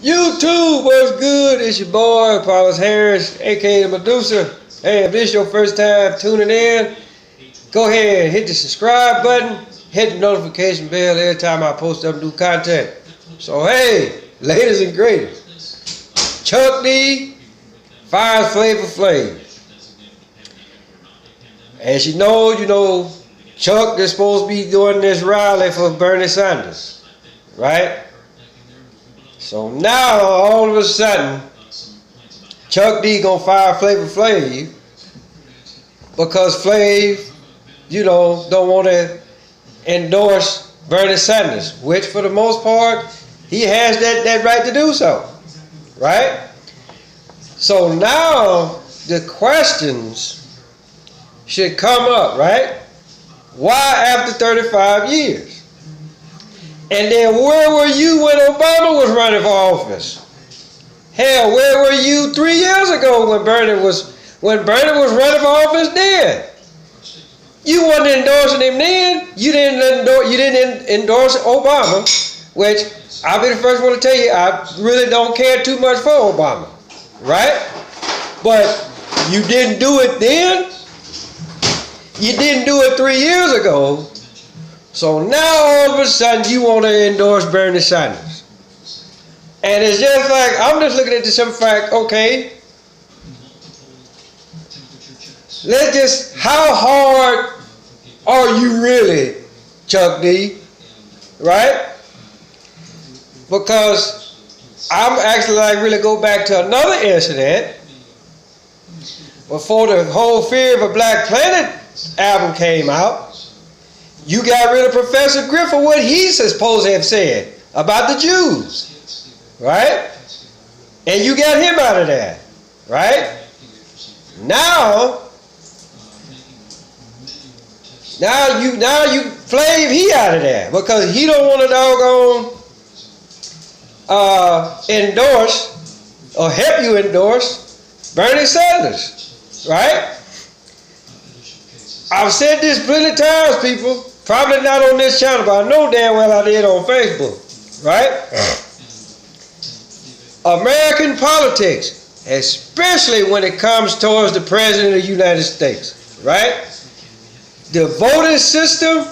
YouTube, what's good? It's your boy, Paulus Harris, aka the Medusa. Hey, if this is your first time tuning in, go ahead and hit the subscribe button, hit the notification bell every time I post up new content. So hey, ladies and greatest, Chuck D Fires Flavor Flav. As you know, Chuck is supposed to be doing this rally for Bernie Sanders, right? So now, all of a sudden, Chuck D gonna fire Flavor Flav because Flav, don't want to endorse Bernie Sanders, which for the most part, he has that right to do so, right? So now the questions should come up, right? Why after 35 years? And then where were you when Obama was running for office? Hell, where were you 3 years ago when Bernie was running for office then? You wasn't endorsing him then. You didn't endorse Obama, which I'll be the first one to tell you I really don't care too much for Obama, right? But you didn't do it then. You didn't do it 3 years ago. So now all of a sudden you want to endorse Bernie Sanders. And it's just like, I'm just looking at the simple fact, okay, how hard are you really, Chuck D, right? Because I'm actually really go back to another incident before the whole Fear of a Black Planet album came out. You got rid of Professor Griffin, what he's supposed to have said about the Jews, right? And you got him out of that, right? Now you Flav he out of that because he don't want to doggone endorse or help you endorse Bernie Sanders, right? I've said this plenty of times, people. Probably not on this channel, but I know damn well I did on Facebook, right? American politics, especially when it comes towards the President of the United States, right? The voting system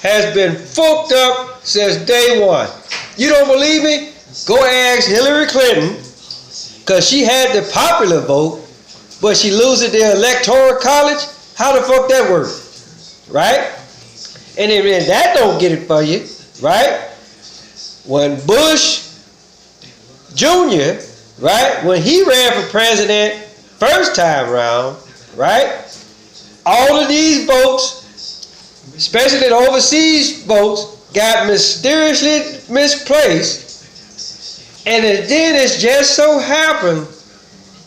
has been fucked up since day one. You don't believe me? Go ask Hillary Clinton, because she had the popular vote, but she loses the electoral college. How the fuck that work, right? And if that don't get it for you, right? When Bush Jr., right? When he ran for president first time around, right? All of these votes, especially the overseas votes, got mysteriously misplaced. And then it just so happened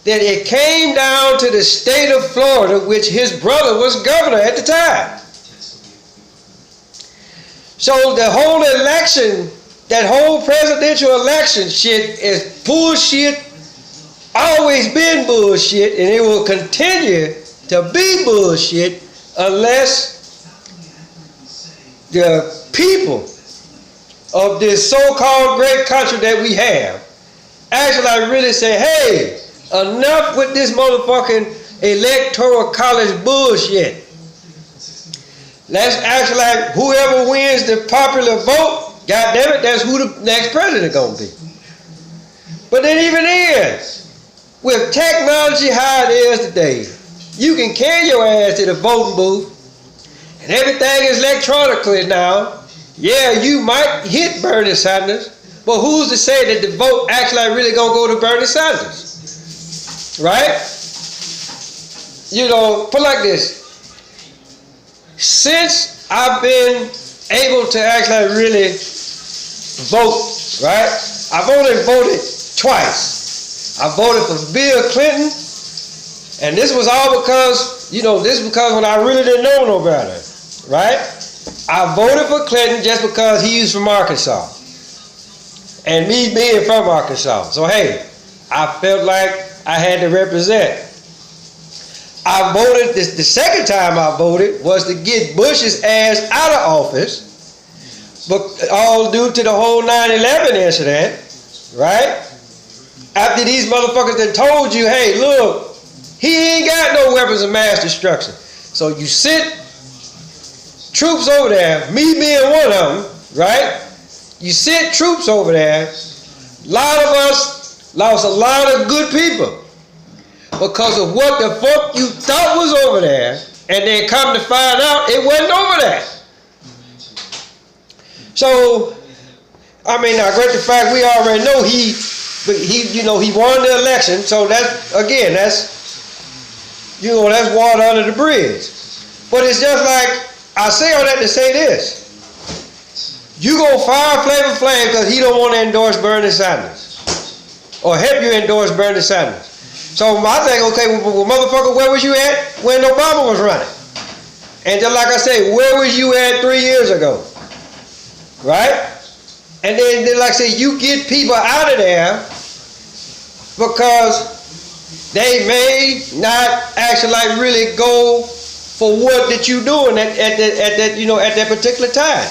that it came down to the state of Florida, which his brother was governor at the time. So the whole election, that whole presidential election shit is bullshit, always been bullshit, and it will continue to be bullshit unless the people of this so-called great country that we have actually really say, hey, enough with this motherfucking electoral college bullshit. Let's act like whoever wins the popular vote, goddamn it, that's who the next president gonna be. But then even then, with technology how it is today, you can carry your ass to the voting booth, and everything is electronically now. Yeah, you might hit Bernie Sanders, but who's to say that the vote actually really gonna go to Bernie Sanders? Right? Put it like this. Since I've been able to actually really vote, right? I've only voted twice. I voted for Bill Clinton, and this was all because, when I really didn't know no better, right? I voted for Clinton just because he's from Arkansas. And me being from Arkansas. So hey, I felt like I had to represent. I voted, the second time I voted was to get Bush's ass out of office, but all due to the whole 9/11 incident, right? After these motherfuckers that told you, hey, look, he ain't got no weapons of mass destruction. So you sent troops over there, me being one of them, right? You sent troops over there. A lot of us lost a lot of good people because of what the fuck you thought was over there, and then come to find out it wasn't over there. So, I mean, now, great the fact we already know he won the election. So that's that's water under the bridge. But it's just like, I say all that to say this. You gonna fire Flavor Flav because he don't want to endorse Bernie Sanders or help you endorse Bernie Sanders. So I think, okay, well, motherfucker, where was you at when Obama was running? And just like I say, where was you at 3 years ago? Right? And then like I say, you get people out of there because they may not actually like really go for what that you doing at that particular time,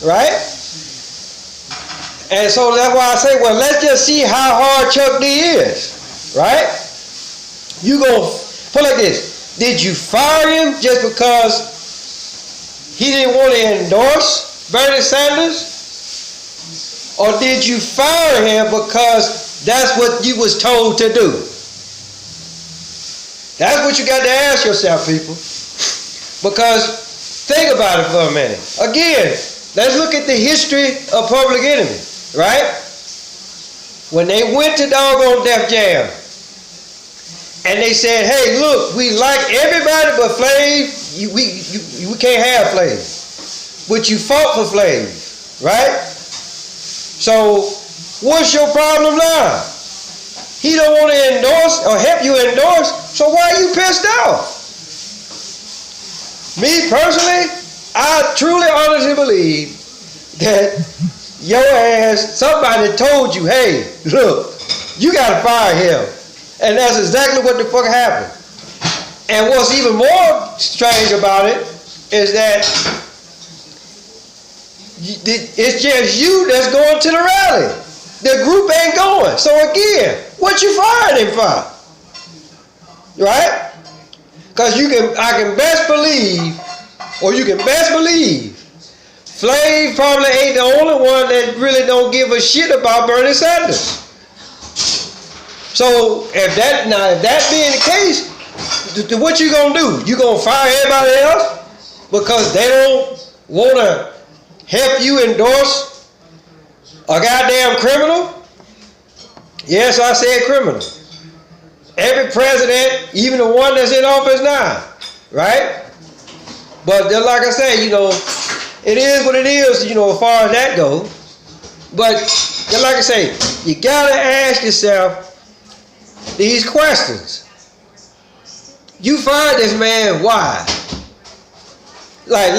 right? And so that's why I say, well, let's just see how hard Chuck D is, right? You gonna put like this: did you fire him just because he didn't want to endorse Bernie Sanders, or did you fire him because that's what you was told to do? That's what you got to ask yourself, people. Because think about it for a minute. Again, let's look at the history of Public Enemy, right? When they went to doggone Def Jam, and they said, hey, look, we like everybody but Flav. We can't have Flav. But you fought for Flav, right? So what's your problem now? He don't want to endorse or help you endorse, so why are you pissed off? Me personally, I truly honestly believe that your ass, somebody told you, hey, look, you gotta fire him. And that's exactly what the fuck happened. And what's even more strange about it is that it's just you that's going to the rally. The group ain't going. So again, what you fired him for? Right? Because I can best believe Flav probably ain't the only one that really don't give a shit about Bernie Sanders. So if that being the case, what you gonna do? You gonna fire everybody else because they don't want to help you endorse a goddamn criminal? Yes, I said criminal. Every president, even the one that's in office now, right? But just like I say, it is what it is, as far as that goes. But just like I say, you gotta ask yourself these questions. You fired this man, why? Like,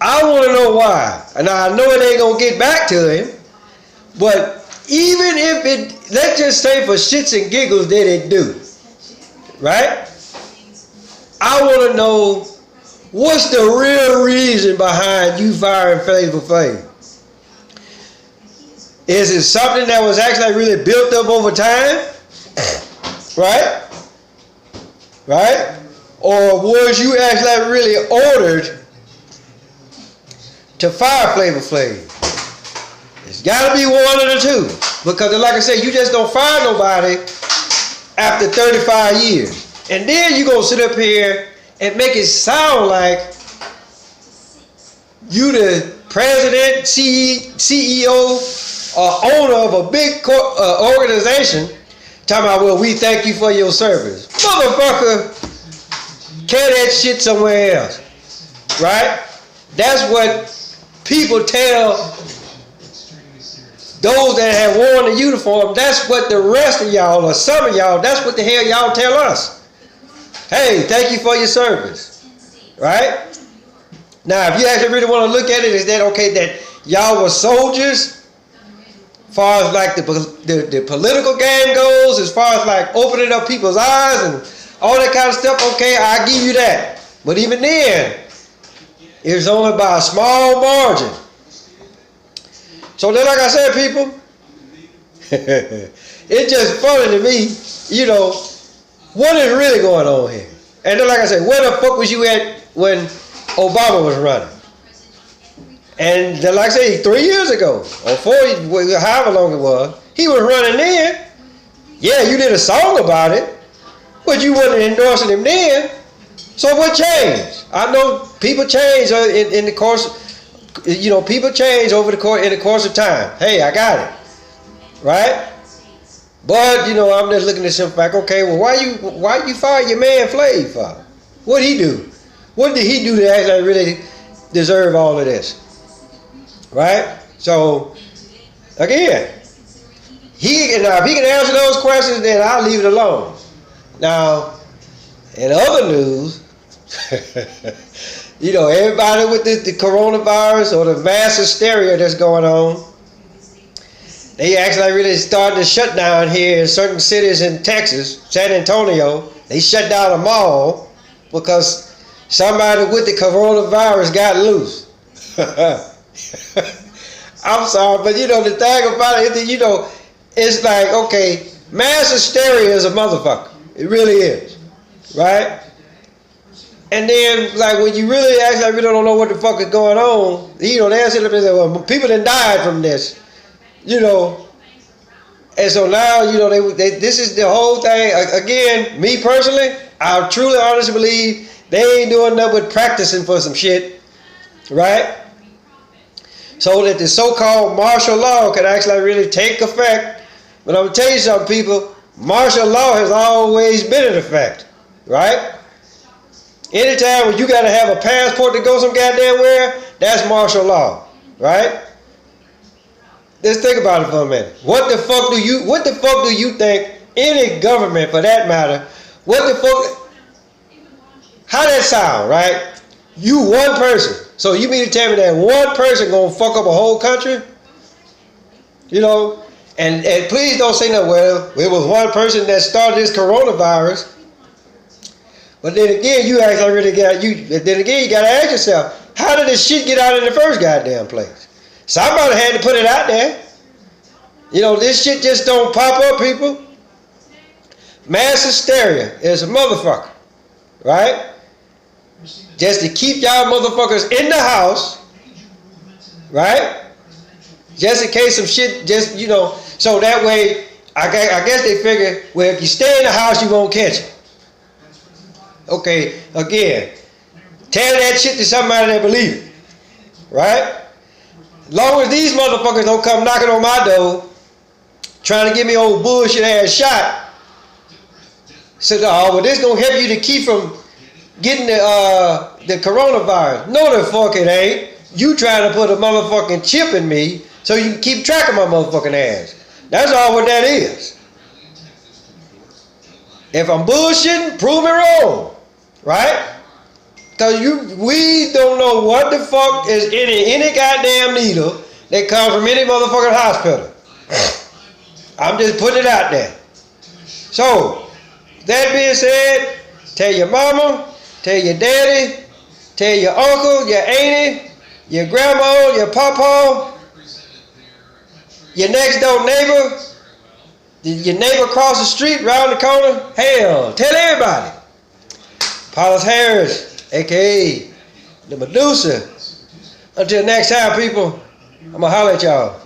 I want to know why. And I know it ain't going to get back to him, but even if let's just say for shits and giggles that it do, right? I want to know what's the real reason behind you firing Flavor Flav. Is it something that was actually really built up over time? Right? Right? Or was you actually really ordered to fire Flavor Flav? It's got to be one of the two. Because like I said, you just don't fire nobody after 35 years. And then you're going to sit up here and make it sound like you the president, CEO, or owner of a big organization, talking about, well, we thank you for your service. Motherfucker, carry that shit somewhere else. Right? That's what people tell those that have worn the uniform. That's what the rest of y'all, or some of y'all, that's what the hell y'all tell us. Hey, thank you for your service. Right? Now, if you actually really want to look at it, is that okay that y'all were soldiers? As far as like the political game goes, as far as like opening up people's eyes and all that kind of stuff, okay, I give you that. But even then, it's only by a small margin. So then, like I said, people, It's just funny to me, you know, what is really going on here? And then, like I said, where the fuck was you at when Obama was running? And then, like I say, 3 years ago, or 4, however long it was, he was running then. Yeah, you did a song about it, but you wasn't endorsing him then. So what changed? I know people change in the course, you know, people change over the course in the course of time. Hey, I got it, right? But you know, I'm just looking at something like, okay, well, why you fire your man Flav for? What'd he do? What did he do to actually really deserve all of this? Right? So again, if he can answer those questions, then I'll leave it alone. Now, in other news, you know, everybody with the coronavirus or the mass hysteria that's going on, they actually really started to shut down here in certain cities in Texas, San Antonio. They shut down a mall because somebody with the coronavirus got loose. I'm sorry, but you know, the thing about it, you know, it's like, okay, mass hysteria is a motherfucker. It really is, right? And then, like, when you really actually really don't know what the fuck is going on, you know, they sit up and say, well, people that died from this, you know. And so now, you know, this is the whole thing. Again, me personally, I truly, honestly believe they ain't doing nothing but practicing for some shit, right? So that the so-called martial law can actually really take effect. But I'm going to tell you something, people. Martial law has always been in effect, right? Anytime when you got to have a passport to go some goddamn where, that's martial law, right? Let's think about it for a minute. What the fuck do you think any government, for that matter, what the fuck, how that sound, right? You one person. So you mean to tell me that one person gonna fuck up a whole country? You know, and please don't say that, well, it was one person that started this coronavirus. But then again, you actually really you gotta ask yourself, how did this shit get out in the first goddamn place? Somebody had to put it out there. You know, this shit just don't pop up, people. Mass hysteria is a motherfucker, right? Just to keep y'all motherfuckers in the house, right? Just in case some shit, just, you know, so that way, I guess they figure, well, if you stay in the house, you won't catch it. Okay, again, tell that shit to somebody that believe it, right? As long as these motherfuckers don't come knocking on my door, trying to give me old bullshit ass shot, so, oh, well, this gonna help you to keep from getting the coronavirus. No, the fuck it ain't. You trying to put a motherfucking chip in me so you can keep track of my motherfucking ass. That's all what that is. If I'm bullshitting, prove me wrong, right? Because we don't know what the fuck is in any goddamn needle that comes from any motherfucking hospital. I'm just putting it out there. So, that being said, tell your mama, tell your daddy, tell your uncle, your auntie, your grandma, your papa, your next door neighbor, your neighbor across the street, round the corner. Hell, tell everybody. Paulus Harris, a.k.a. the Medusa. Until next time, people, I'm going to holler at y'all.